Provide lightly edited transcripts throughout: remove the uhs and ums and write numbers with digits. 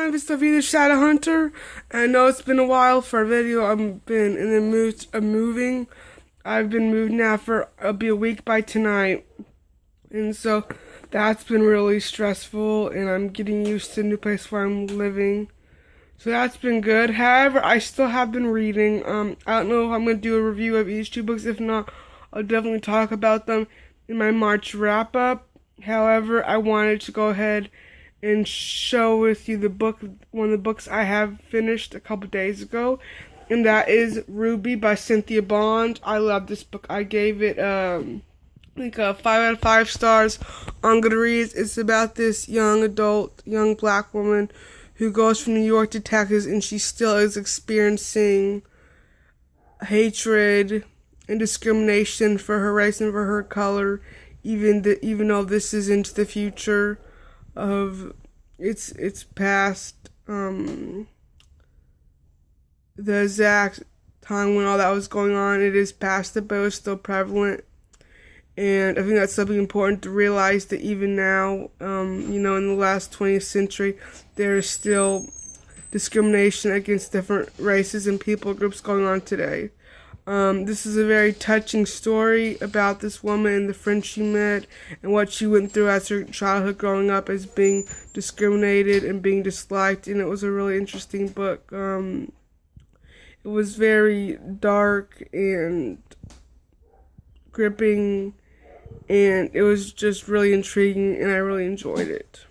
everyone, it's the Venus Shadow Hunter. I know it's been a while for a video. I've been in the mood of moving. I've been moved now for, it'll be a week by tonight. And so that's been really stressful, and I'm getting used to the new place where I'm living. So that's been good. However, I still have been reading. I don't know if I'm going to do a review of each two books. If not, I'll definitely talk about them in my March wrap-up. However, I wanted to go ahead and show with you one of the books I have finished a couple days ago, and that is Ruby by Cynthia Bond. I love this book. I gave it like a 5 out of 5 stars on Goodreads. It's about this young black woman who goes from New York to Texas, and she still is experiencing hatred and discrimination for her race and for her color, even though this is into the future of it's past the exact time when all that was going on. It is past it, but it was still prevalent. And I think that's something important to realize, that even now, in the last 20th century, there is still discrimination against different races and people groups going on today. This is a very touching story about this woman and the friends she met and what she went through as her childhood growing up as being discriminated and being disliked. And it was a really interesting book. It was very dark and gripping, and it was just really intriguing, and I really enjoyed it.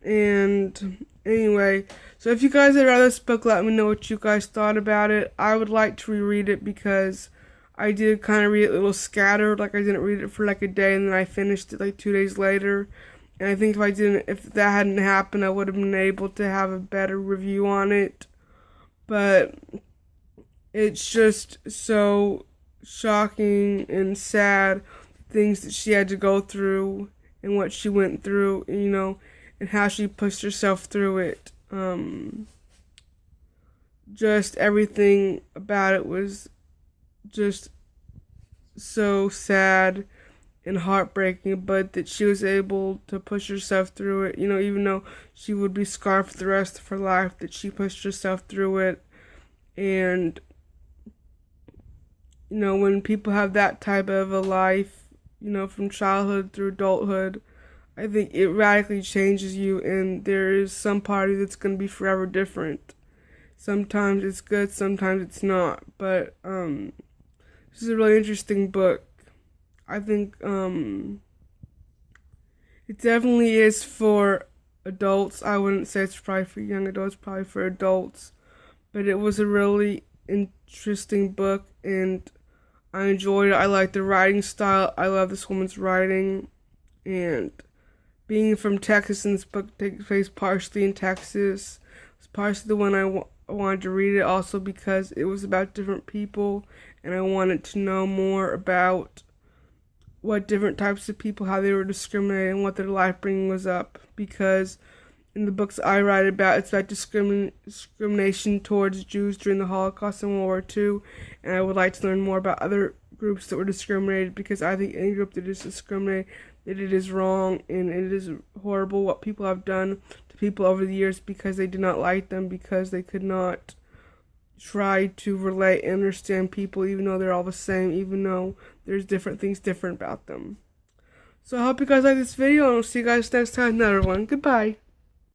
And anyway, so if you guys have read this book, let me know what you guys thought about it. I would like to reread it because I did kind of read it a little scattered. Like, I didn't read it for like a day, and then I finished it like 2 days later. And I think if that hadn't happened, I would have been able to have a better review on it. But it's just so shocking and sad, things that she had to go through and what she went through, and how she pushed herself through it. Just everything about it was just so sad and heartbreaking, but that she was able to push herself through it, even though she would be scarred for the rest of her life, that she pushed herself through it. And when people have that type of a life, from childhood through adulthood, I think it radically changes you, and there is some party that's going to be forever different. Sometimes it's good, sometimes it's not, but this is a really interesting book. I think it definitely is for adults. I wouldn't say it's probably for young adults, probably for adults, but it was a really interesting book, and I enjoyed it. I like the writing style. I love this woman's writing, and being from Texas, and this book takes place partially in Texas. It's partially the one I wanted to read it, also because it was about different people, and I wanted to know more about what different types of people, how they were discriminated, and what their life bringing was up. Because in the books I write about, it's about discrimination towards Jews during the Holocaust and World War II, and I would like to learn more about other groups that were discriminated, because I think any group that is discriminated, that it is wrong, and it is horrible what people have done to people over the years because they did not like them, because they could not try to relate and understand people, even though they're all the same, even though there's different things different about them. So I hope you guys like this video, and I'll see you guys next time in another one. Goodbye.